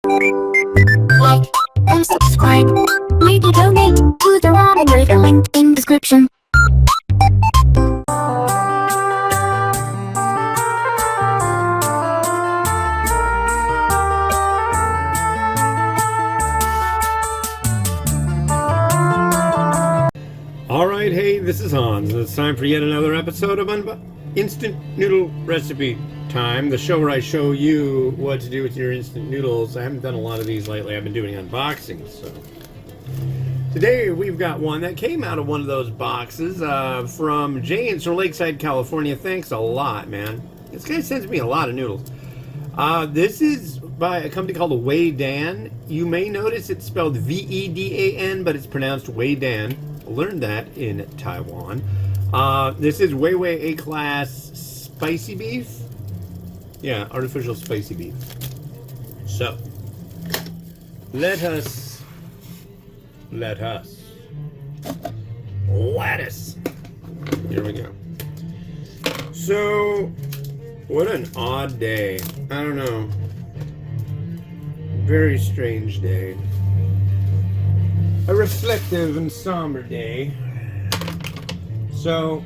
Like and subscribe. Maybe donate to the Ramen with the link in description. Alright, hey, this is Hans, and it's time for yet another episode of Instant Noodle Recipe Time, the show where I show you what to do with your instant noodles. I haven't done a lot of these lately. I've been doing unboxings, so... Today we've got one that came out of one of those boxes from James from Lakeside, California. Thanks a lot, man. This guy sends me a lot of noodles. This is by a company called Vedan. You may notice it's spelled V-E-D-A-N, but it's pronounced Vedan. Learned that in Taiwan. This is Weiwei A-Class Spicy Beef. Yeah, artificial spicy beef. So, lettuce. Here we go. So, what an odd day. I don't know. Very strange day. A reflective and somber day. So,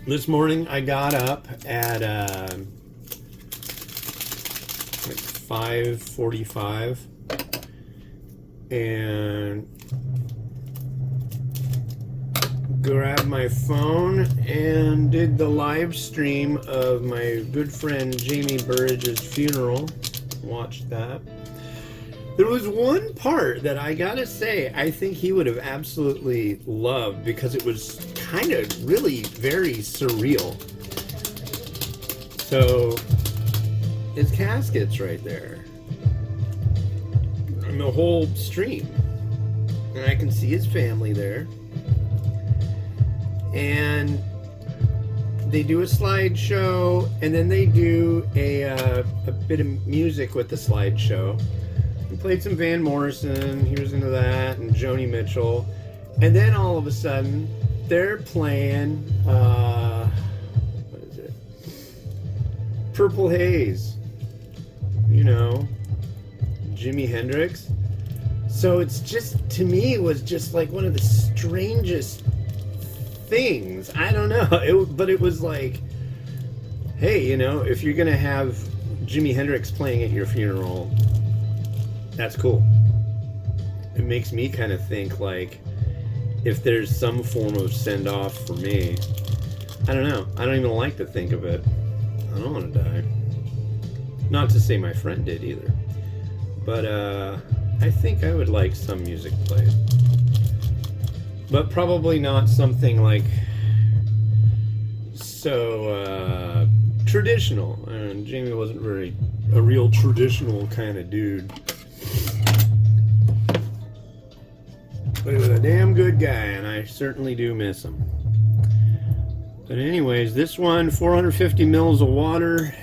this morning I got up at like 5:45 and grabbed my phone and did the live stream of my good friend Jamie Burridge's funeral. Watched that. There was one part that I gotta say I think he would have absolutely loved because it was kind of really very surreal. So his casket's right there and the whole stream, and I can see his family there, and they do a slideshow, and then they do a bit of music with the slideshow. We played some Van Morrison, he was into that, and Joni Mitchell. And then all of a sudden, they're playing, what is it? Purple Haze. You know, Jimi Hendrix. So it's just, to me, it was just like one of the strangest things. I don't know, but it was like, hey, you know, if you're gonna have Jimi Hendrix playing at your funeral, that's cool. It makes me kind of think, like, if there's some form of send-off for me, I don't know. I don't even like to think of it. I don't want to die. Not to say my friend did either. But I think I would like some music played. But probably not something like so traditional. And Jamie wasn't very a real traditional kind of dude. But he was a damn good guy, and I certainly do miss him. But anyways, this one, 450 mils of water,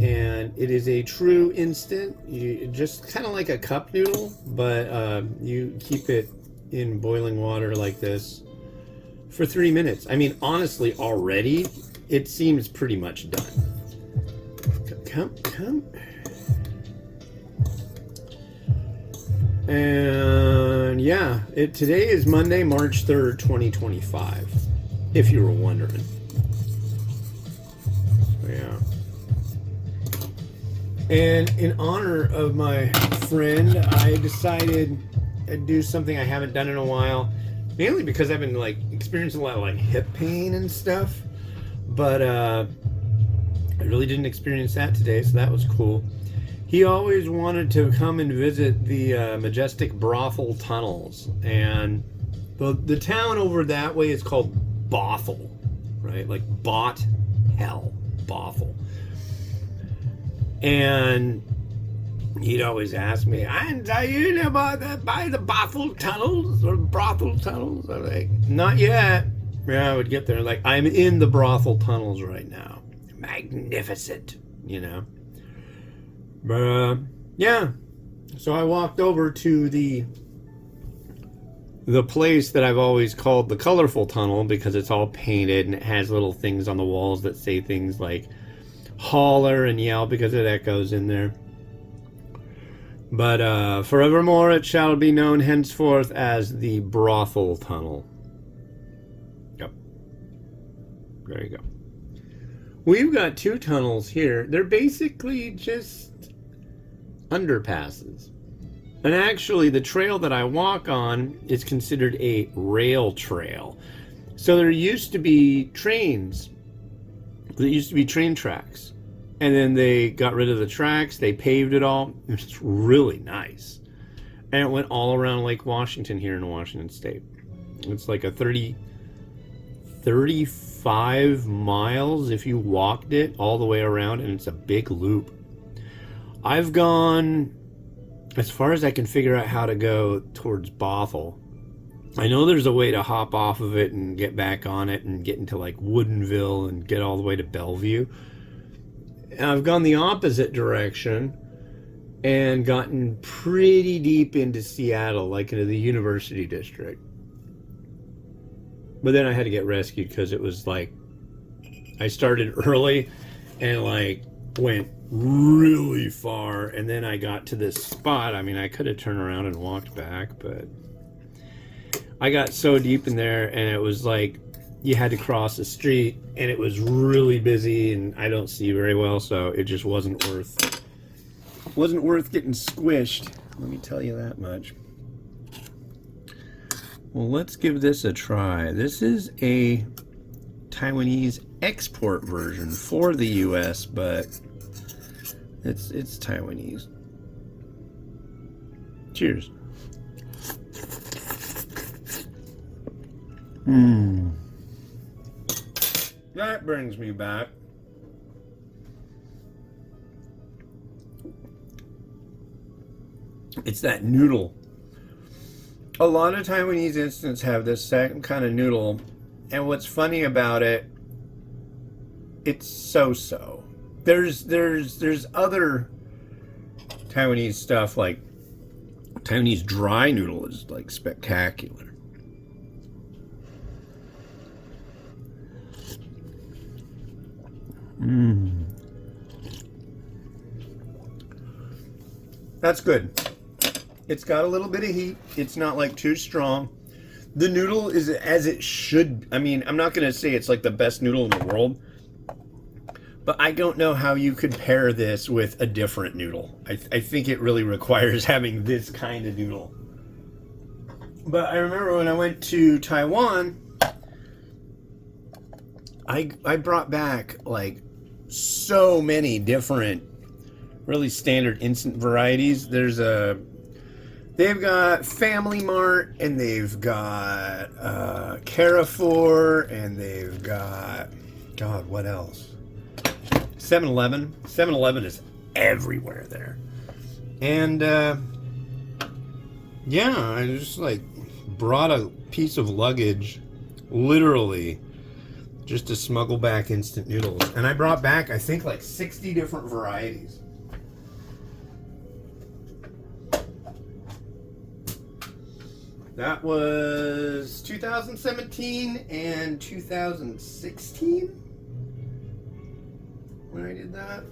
and it is a true instant. You just kind of like a cup noodle, but you keep it in boiling water like this for 3 minutes. I mean, honestly, already it seems pretty much done. Come. And yeah, today is Monday, March 3rd, 2025, if you were wondering. Yeah. And in honor of my friend, I decided I'd do something I haven't done in a while, mainly because I've been like experiencing a lot of like hip pain and stuff, but I really didn't experience that today, so that was cool. He always wanted to come and visit the majestic brothel tunnels, and the town over that way is called Bothell, right? Like bot hell, Bothell. And he'd always ask me, "Are you know by the Bothell tunnels or brothel tunnels?" I'm like, "Not yet." Yeah, I would get there like, "I'm in the brothel tunnels right now. Magnificent, you know." But yeah, so I walked over to the place that I've always called the colorful tunnel because it's all painted and it has little things on the walls that say things like holler and yell because it echoes in there. But forevermore it shall be known henceforth as the Brothel Tunnel. Yep. There you go. We've got two tunnels here. They're basically just underpasses. And actually, the trail that I walk on is considered a rail trail. So there used to be trains. There used to be train tracks. And then they got rid of the tracks. They paved it all. It's really nice. And it went all around Lake Washington here in Washington State. It's like a 35 miles if you walked it all the way around. And it's a big loop. I've gone as far as I can figure out how to go towards Bothell. I know there's a way to hop off of it and get back on it and get into like Woodinville and get all the way to Bellevue. And I've gone the opposite direction and gotten pretty deep into Seattle, like into the University District. But then I had to get rescued because it was like I started early and like went really far, and then I got to this spot. I mean, I could have turned around and walked back, but I got so deep in there, and it was like you had to cross the street, and it was really busy, and I don't see very well, so it just wasn't worth getting squished. Let me tell you that much. Well, let's give this a try. This is a Taiwanese export version for the US, but it's Taiwanese. Cheers. That brings me back. It's that noodle. A lot of Taiwanese instants have this second kind of noodle, and what's funny about it, it's so-so. There's other Taiwanese stuff, like Taiwanese dry noodle is like spectacular. That's good. It's got a little bit of heat. It's not like too strong. The noodle is as it should. I mean, I'm not going to say it's like the best noodle in the world, but I don't know how you could pair this with a different noodle. I think it really requires having this kind of noodle. But I remember when I went to Taiwan, I brought back like so many different really standard instant varieties. They've got Family Mart, and they've got Carrefour, and they've got, God, what else? 7-Eleven. 7-Eleven is everywhere there. And yeah, I just like brought a piece of luggage, literally, just to smuggle back instant noodles. And I brought back, I think, like 60 different varieties. That was 2017 and 2016 when I did that.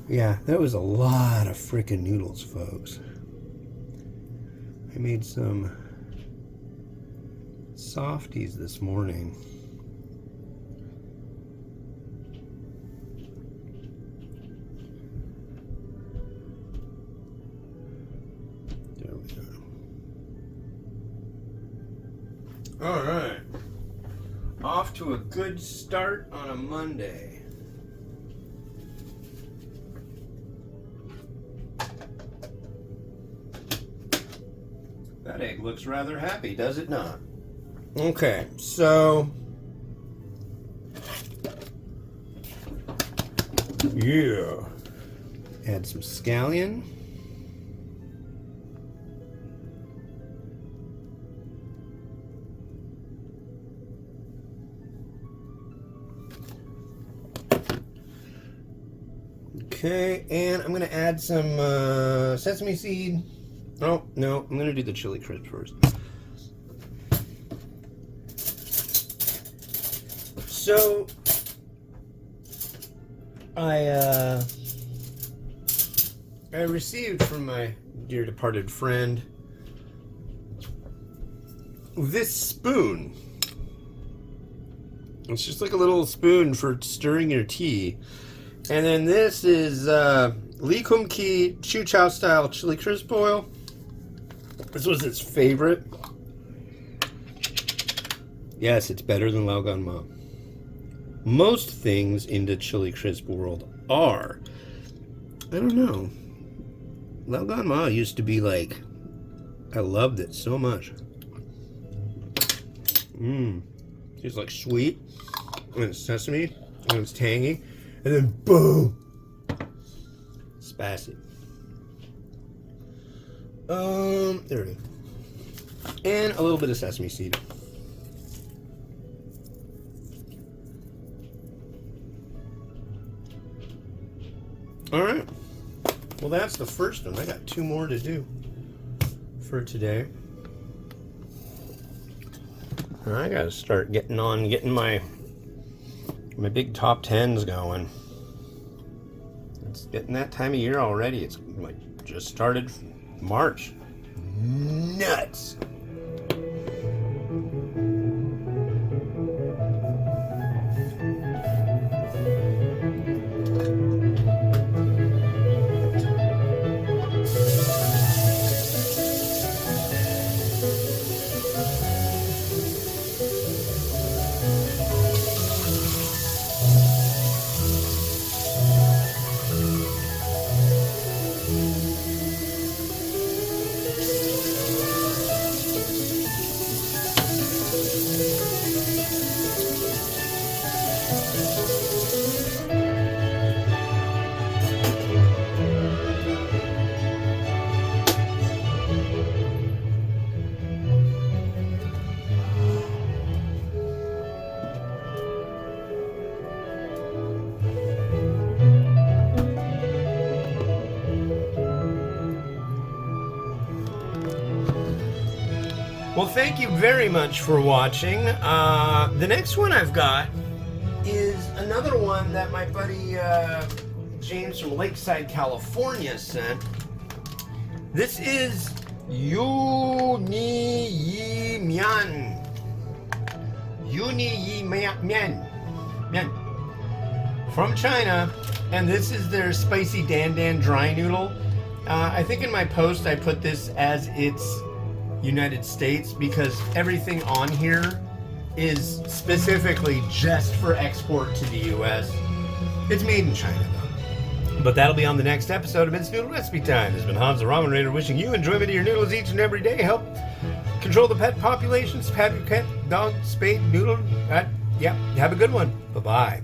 Yeah, that was a lot of freaking noodles, folks. I made some softies this morning. There we go. All right. Off to a good start on a Monday. That egg looks rather happy, does it not? Okay, so yeah, add some scallion. Okay, and I'm going to add some sesame seed. Oh, no, I'm going to do the chili crisp first. So, I received from my dear departed friend this spoon. It's just like a little spoon for stirring your tea. And then this is Lee Kum Kee Chu Chow style chili crisp oil. This was its favorite. Yes, it's better than Lao Gan Ma. Most things in the chili crisp world are. I don't know. Lao Gan Ma used to be like, I loved it so much. It's like sweet, and it's sesame, and it's tangy, and then boom, spicy. There it is. And a little bit of sesame seed. All right. Well, that's the first one. I got 2 more to do for today. And I gotta start getting my big top 10s going. It's getting that time of year already. It's like just started March. Nuts. Well, thank you very much for watching. The next one I've got is another one that my buddy James from Lakeside, California sent. This is Yuni Yi Mian. Yuni Yi Mian. From China, and this is their spicy Dan Dan dry noodle. I think in my post I put this as its United States because everything on here is specifically just for export to the US. It's made in China though. But that'll be on the next episode of It's Noodle Recipe Time. This has been Hans the Ramen Raider wishing you enjoyment of your noodles each and every day. Help control the pet populations, pet your cat, dog, spade, noodle. Yeah, have a good one. Bye-bye.